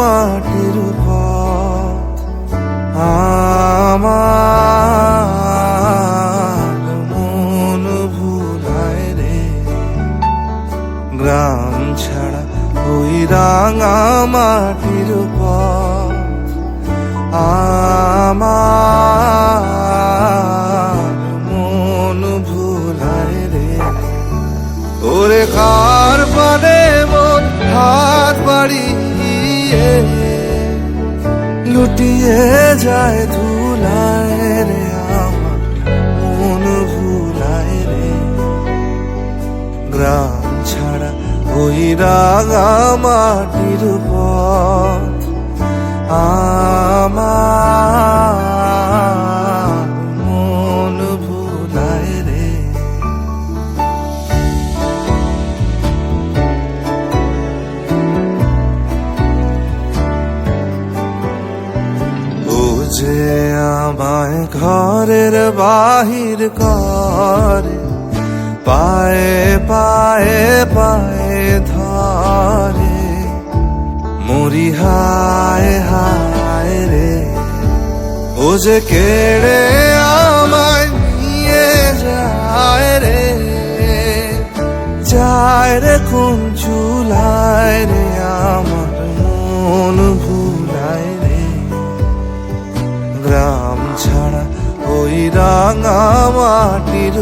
মাটির পথ আমার মন ভুলায় রে। গ্রাম ছাড়া ওই রাঙা মাটির পথ আমার মন ভুলায় রে। ওরে কার পানে মন হাত বাড়িয়ে লুটিয়ে যায় ধুলায় রে। আমার মন ভুলায় রে। গ্রাম ছাড়া ওই রাঙা মাটির পথ আমার মন ভুলায় রে। ও যে আমায় ঘরের বাহির করে, পায়ে পায়ে পায়ে ধরে, মরি হায় হায় রে। ও যে কেড়ে আমায় নিয়ে যায় রে, যায় রে কোন চুলায় রে। আমার মন ভুলায় রে। গ্রাম ছাড়া ওই রাঙা মাটির